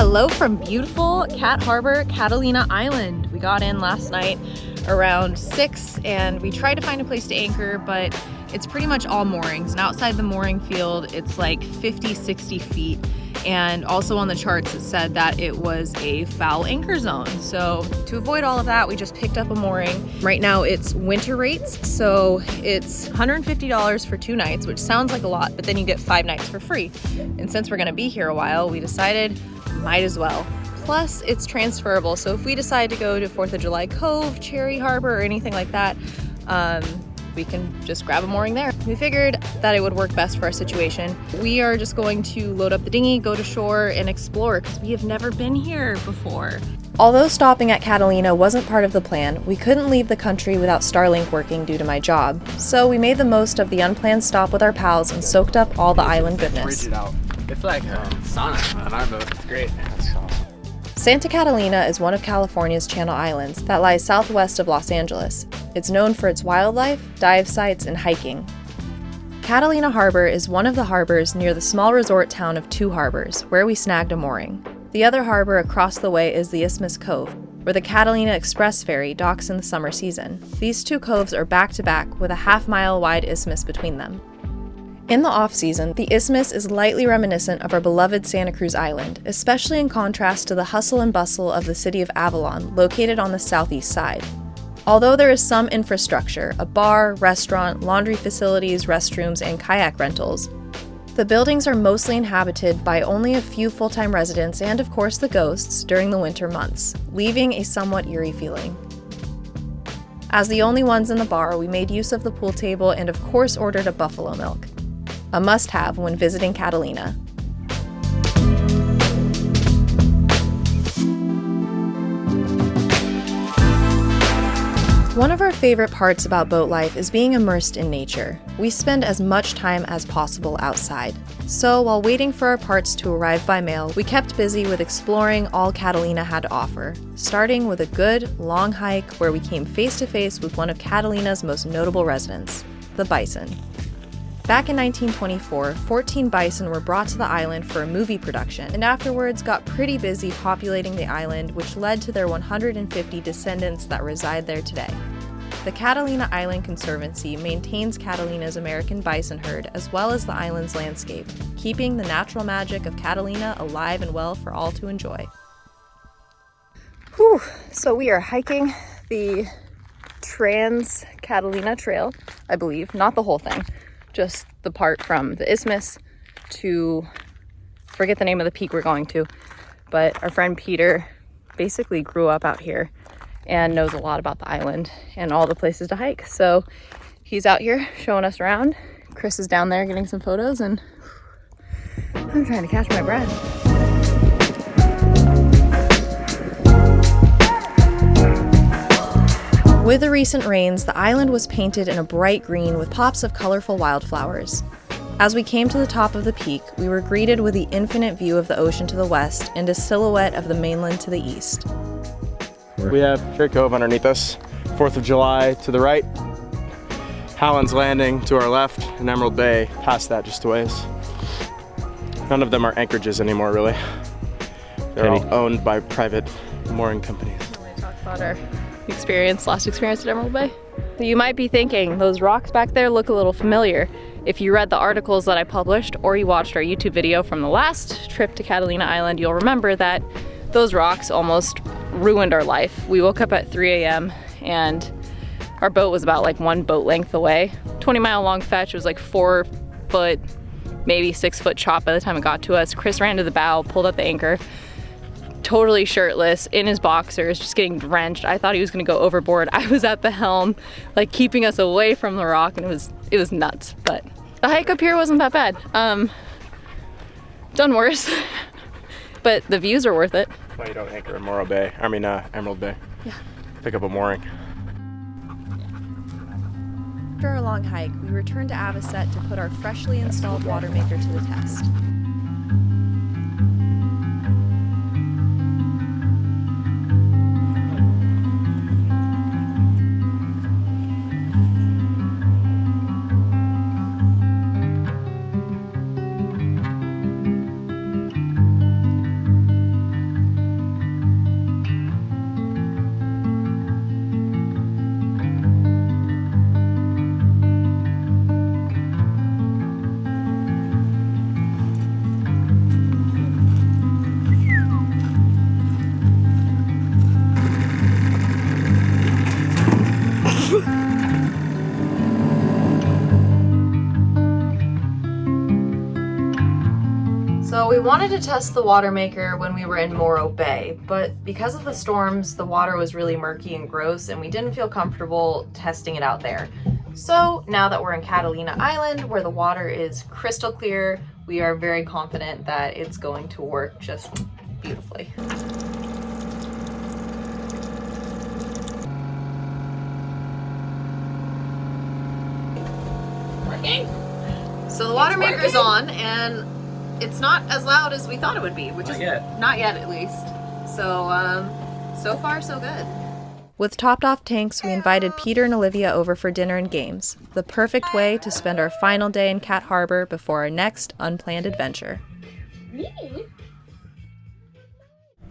Hello from beautiful Cat Harbor, Catalina Island. We got in last night around 6 and we tried to find a place to anchor, but it's pretty much all moorings. And outside the mooring field, it's like 50, 60 feet. And also on the charts, it said that it was a foul anchor zone. So to avoid all of that, we just picked up a mooring. Right now it's winter rates. So it's $150 for 2 nights, which sounds like a lot, but then you get 5 nights for free. And since we're gonna be here a while, we decided might as well. Plus it's transferable. So if we decide to go to 4th of July Cove, Cheoy Harbor, or anything like that, we can just grab a mooring there. We figured that it would work best for our situation. We are just going to load up the dinghy, go to shore, and explore because we have never been here before. Although stopping at Catalina wasn't part of the plan, we couldn't leave the country without Starlink working due to my job. So we made the most of the unplanned stop with our pals and soaked up all the island goodness. It's like sauna on our boat. It's great. That's awesome. Santa Catalina is one of California's Channel Islands that lies southwest of Los Angeles. It's known for its wildlife, dive sites, and hiking. Catalina Harbor is one of the harbors near the small resort town of Two Harbors, where we snagged a mooring. The other harbor across the way is the Isthmus Cove, where the Catalina Express ferry docks in the summer season. These two coves are back-to-back with a half-mile wide isthmus between them. In the off-season, the isthmus is lightly reminiscent of our beloved Santa Cruz Island, especially in contrast to the hustle and bustle of the city of Avalon, located on the southeast side. Although there is some infrastructure, a bar, restaurant, laundry facilities, restrooms, and kayak rentals, the buildings are mostly inhabited by only a few full-time residents and, of course, the ghosts during the winter months, leaving a somewhat eerie feeling. As the only ones in the bar, we made use of the pool table and, of course, ordered a buffalo milk. A must-have when visiting Catalina. One of our favorite parts about boat life is being immersed in nature. We spend as much time as possible outside. So while waiting for our parts to arrive by mail, we kept busy with exploring all Catalina had to offer, starting with a good, long hike where we came face to face with one of Catalina's most notable residents, the bison. Back in 1924, 14 bison were brought to the island for a movie production, and afterwards got pretty busy populating the island, which led to their 150 descendants that reside there today. The Catalina Island Conservancy maintains Catalina's American bison herd as well as the island's landscape, keeping the natural magic of Catalina alive and well for all to enjoy. Whew, so we are hiking the Trans Catalina Trail, I believe, not the whole thing. Just the part from the isthmus to, forget the name of the peak we're going to, but our friend Peter basically grew up out here and knows a lot about the island and all the places to hike. So he's out here showing us around. Chris is down there getting some photos and I'm trying to catch my breath. With the recent rains, the island was painted in a bright green with pops of colorful wildflowers. As we came to the top of the peak, we were greeted with the infinite view of the ocean to the west and a silhouette of the mainland to the east. We have Cheoy Cove underneath us, 4th of July to the right, Halland's Landing to our left, and Emerald Bay past that just a ways. None of them are anchorages anymore, really. They're all owned by private mooring companies. We talk about our last experience at Emerald Bay. You might be thinking, those rocks back there look a little familiar. If you read the articles that I published or you watched our YouTube video from the last trip to Catalina Island, you'll remember that those rocks almost ruined our life. We woke up at 3 a.m. and our boat was about like 1 boat length away. 20-mile long fetch. It was like 4 foot, maybe 6 foot chop by the time it got to us. Chris ran to the bow, pulled up the anchor, totally shirtless, in his boxers, just getting drenched. I thought he was gonna go overboard. I was at the helm, like keeping us away from the rock, and it was nuts. But the hike up here wasn't that bad. Done worse, but the views are worth it. Why you don't anchor in Emerald Bay? Yeah. Pick up a mooring. After our long hike, we returned to Avocet to put our freshly installed water maker to the test. So we wanted to test the water maker when we were in Morro Bay, but because of the storms, the water was really murky and gross and we didn't feel comfortable testing it out there. So now that we're in Catalina Island, where the water is crystal clear, we are very confident that it's going to work just beautifully. Working? So the water maker's on and it's not as loud as we thought it would be, which is not yet at least. So, so far so good. With topped off tanks, we invited Peter and Olivia over for dinner and games. The perfect way to spend our final day in Cat Harbor before our next unplanned adventure. This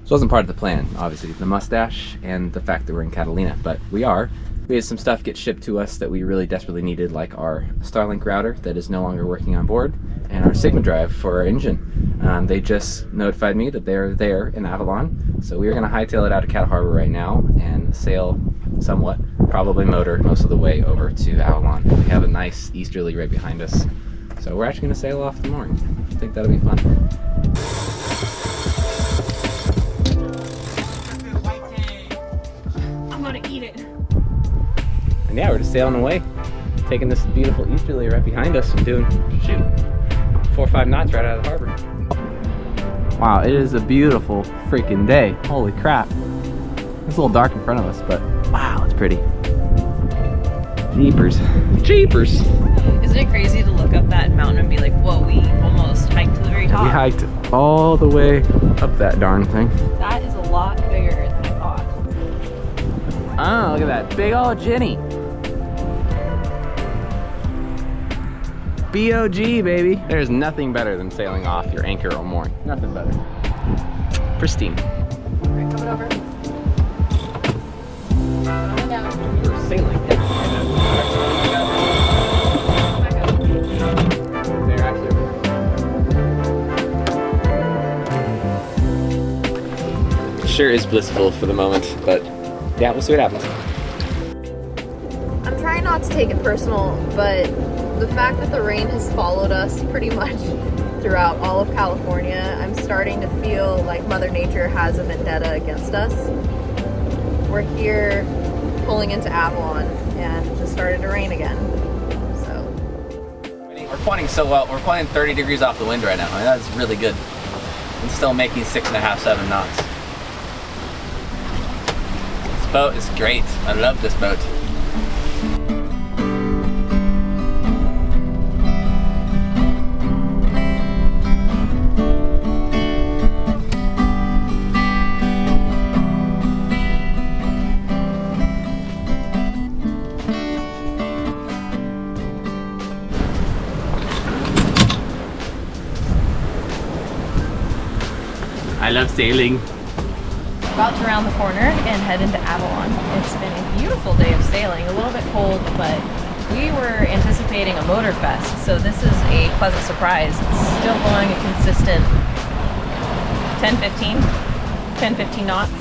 wasn't part of the plan, obviously, the mustache and the fact that we're in Catalina, but we are. We had some stuff get shipped to us that we really desperately needed, like our Starlink router that is no longer working on board, and our Sigma drive for our engine. They just notified me that they're there in Avalon, so we are going to hightail it out of Cat Harbor right now and sail somewhat, probably motor most of the way over to Avalon. We have a nice easterly right behind us, so we're actually going to sail off the mooring. I think that'll be fun. I'm gonna eat it. And yeah, we're just sailing away, taking this beautiful easterly right behind us and doing, shoot, 4 or 5 knots right out of the harbor. Wow, it is a beautiful freaking day. Holy crap. It's a little dark in front of us, but wow, it's pretty. Jeepers. Jeepers. Isn't it crazy to look up that mountain and be like, whoa, we almost hiked to the very top. We hiked all the way up that darn thing. That is a lot bigger than I thought. Oh, look at that big old Jenny. B.O.G. baby. There's nothing better than sailing off your anchor or mooring. Nothing better. Pristine. Alright, coming over. Coming down. We're sailing. There, actually. Sure is blissful for the moment, but yeah, we'll see what happens. I'm trying not to take it personal, but the fact that the rain has followed us pretty much throughout all of California, I'm starting to feel like Mother Nature has a vendetta against us. We're here pulling into Avalon and it just started to rain again. So We're pointing so well. We're pointing 30 degrees off the wind right now. I mean, that's really good. And still making 6.5, 7 knots. This boat is great. I love this boat. I love sailing. about to round the corner and head into Avalon. It's been a beautiful day of sailing, a little bit cold, but we were anticipating a motor fest, so this is a pleasant surprise. It's still going a consistent 10-15 knots.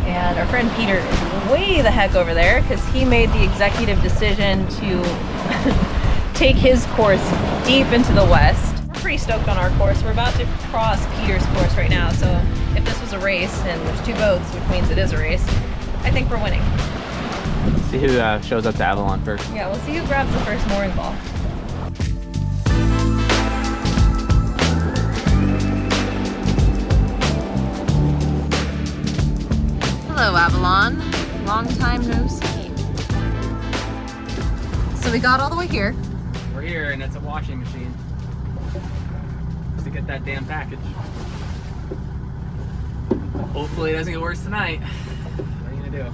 And our friend Peter is way the heck over there because he made the executive decision to take his course deep into the west. We're pretty stoked on our course. We're about to cross Peter's course right now, so if this was a race and there's two boats, which means it is a race, I think we're winning. Let's see who shows up to Avalon first. Yeah, we'll see who grabs the first mooring ball. Hello, Avalon. Long time no see. So we got all the way here. We're here, and it's a washing machine. Just to get that damn package. Hopefully it doesn't get worse tonight. What are you gonna do?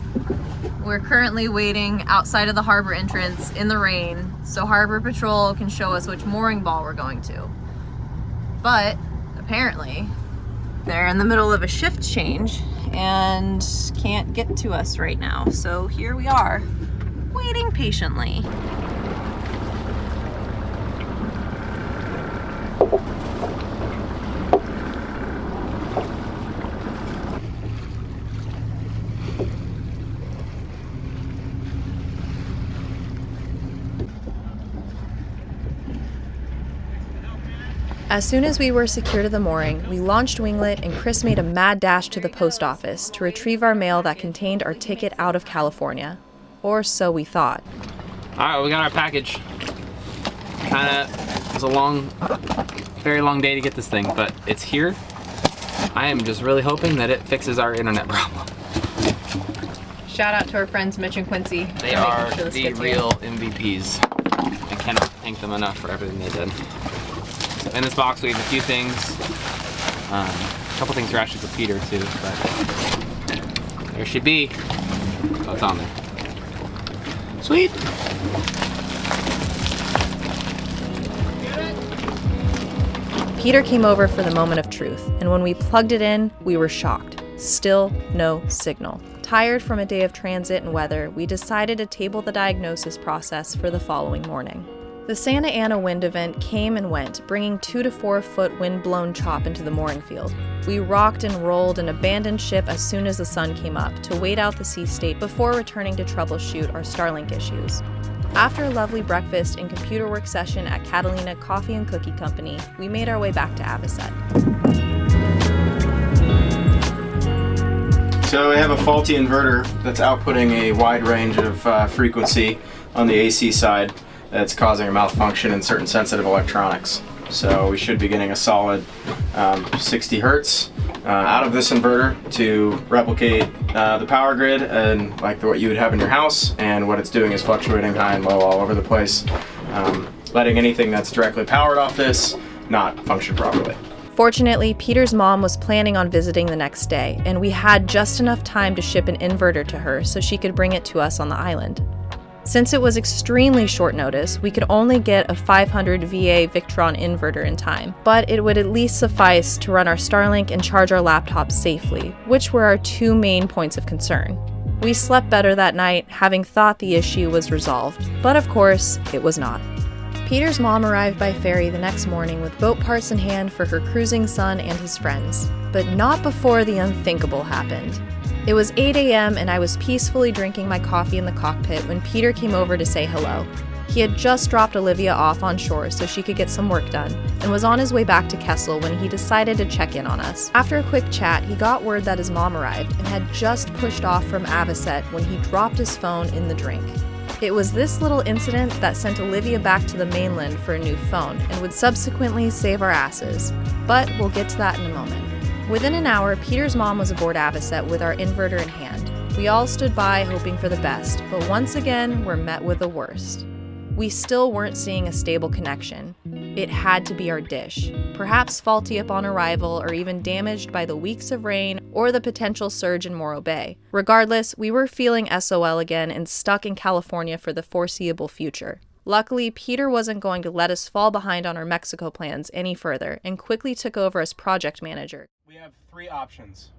We're currently waiting outside of the harbor entrance in the rain so Harbor Patrol can show us which mooring ball we're going to. But apparently they're in the middle of a shift change and can't get to us right now. So here we are, waiting patiently. As soon as we were secure to the mooring, we launched Winglet and Chris made a mad dash to the post office to retrieve our mail that contained our ticket out of California. Or so we thought. Alright, we got our package. It was a long, very long day to get this thing, but it's here. I am just really hoping that it fixes our internet problem. Shout out to our friends Mitch and Quincy. They are the real MVPs. I cannot thank them enough for everything they did. So in this box we have a few things. A couple things are actually for Peter too, but there should be. Oh, it's on there. Sweet. Peter came over for the moment of truth, and when we plugged it in, we were shocked. Still no signal. Tired from a day of transit and weather, we decided to table the diagnosis process for the following morning. The Santa Ana wind event came and went, bringing 2 to 4 foot wind-blown chop into the mooring field. We rocked and rolled and abandoned ship as soon as the sun came up to wait out the sea state before returning to troubleshoot our Starlink issues. After a lovely breakfast and computer work session at Catalina Coffee and Cookie Company, we made our way back to Avocet. So we have a faulty inverter that's outputting a wide range of frequency on the AC side that's causing a malfunction in certain sensitive electronics. So we should be getting a solid 60 hertz out of this inverter to replicate the power grid and like what you would have in your house, and what it's doing is fluctuating high and low all over the place, letting anything that's directly powered off this not function properly. Fortunately, Peter's mom was planning on visiting the next day, and we had just enough time to ship an inverter to her so she could bring it to us on the island. Since it was extremely short notice, we could only get a 500 VA Victron inverter in time, but it would at least suffice to run our Starlink and charge our laptops safely, which were our 2 main points of concern. We slept better that night, having thought the issue was resolved, but of course, it was not. Peter's mom arrived by ferry the next morning with boat parts in hand for her cruising son and his friends, but not before the unthinkable happened. It was 8 a.m. and I was peacefully drinking my coffee in the cockpit when Peter came over to say hello. He had just dropped Olivia off on shore so she could get some work done, and was on his way back to Kessel when he decided to check in on us. After a quick chat, he got word that his mom arrived and had just pushed off from Avocet when he dropped his phone in the drink. It was this little incident that sent Olivia back to the mainland for a new phone and would subsequently save our asses, but we'll get to that in a moment. Within an hour, Peter's mom was aboard Avocet with our inverter in hand. We all stood by hoping for the best, but once again, were met with the worst. We still weren't seeing a stable connection. It had to be our dish, perhaps faulty upon arrival or even damaged by the weeks of rain or the potential surge in Morro Bay. Regardless, we were feeling SOL again and stuck in California for the foreseeable future. Luckily, Peter wasn't going to let us fall behind on our Mexico plans any further and quickly took over as project manager. We have 3 options,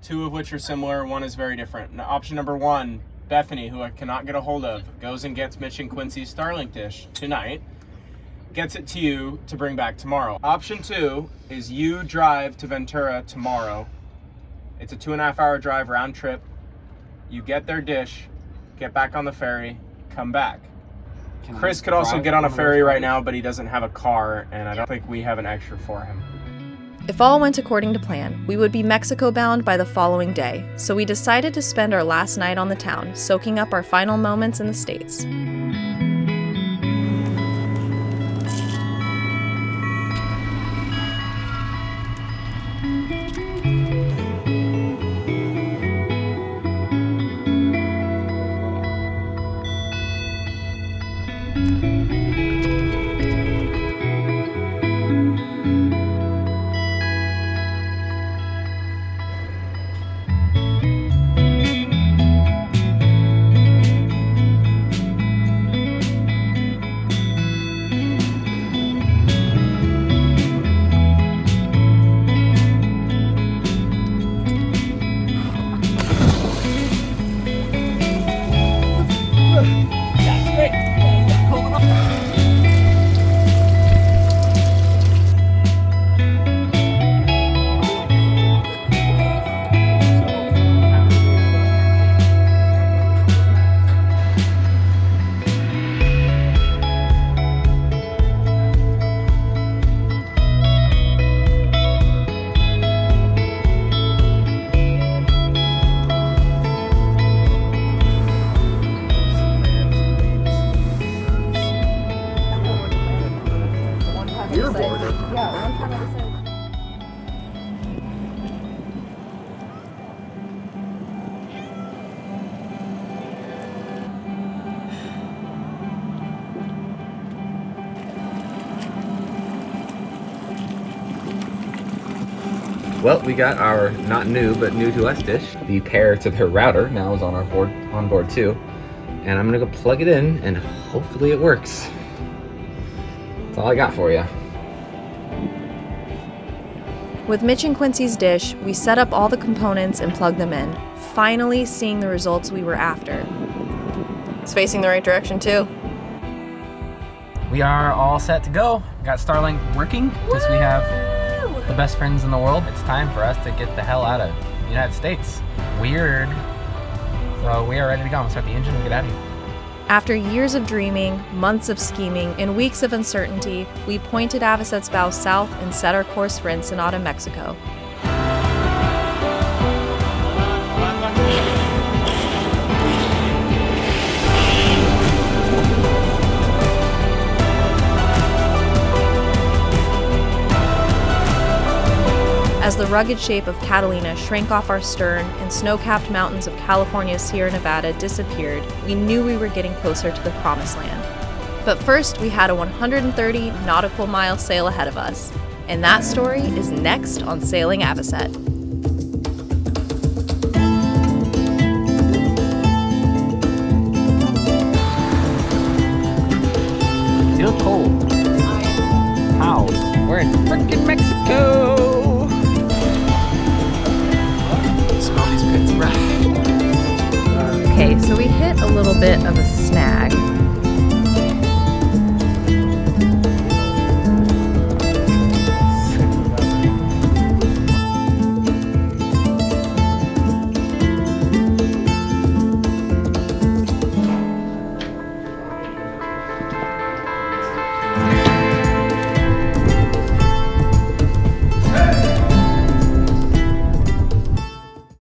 2 of which are similar, 1 is very different. Now, option number 1, Bethany, who I cannot get a hold of, goes and gets Mitch and Quincy's Starlink dish tonight, gets it to you to bring back tomorrow. Option 2 is you drive to Ventura tomorrow. It's a 2.5 hour drive round trip. You get their dish, get back on the ferry, come back. Chris could also get on a ferry right now, but he doesn't have a car, and I don't think we have an extra for him. If all went according to plan, we would be Mexico bound by the following day, so we decided to spend our last night on the town, soaking up our final moments in the States. Well, we got our not new, but new to us dish. The pair to their router now is on board too. And I'm gonna go plug it in and hopefully it works. That's all I got for you. With Mitch and Quincy's dish, we set up all the components and plugged them in, finally seeing the results we were after. It's facing the right direction too. We are all set to go. Got Starlink working because we have the best friends in the world. It's time for us to get the hell out of the United States. Weird. So we are ready to go. I'm gonna start the engine and get out of here. After years of dreaming, months of scheming, and weeks of uncertainty, we pointed Avocet's bow south and set our course for Ensenada, Mexico. As the rugged shape of Catalina shrank off our stern and snow-capped mountains of California's Sierra Nevada disappeared, we knew we were getting closer to the promised land. But first, we had a 130 nautical mile sail ahead of us. And that story is next on Sailing Avocet. Feels cold. How? We're in frickin' Mexico! Okay, so we hit a little bit of a snag.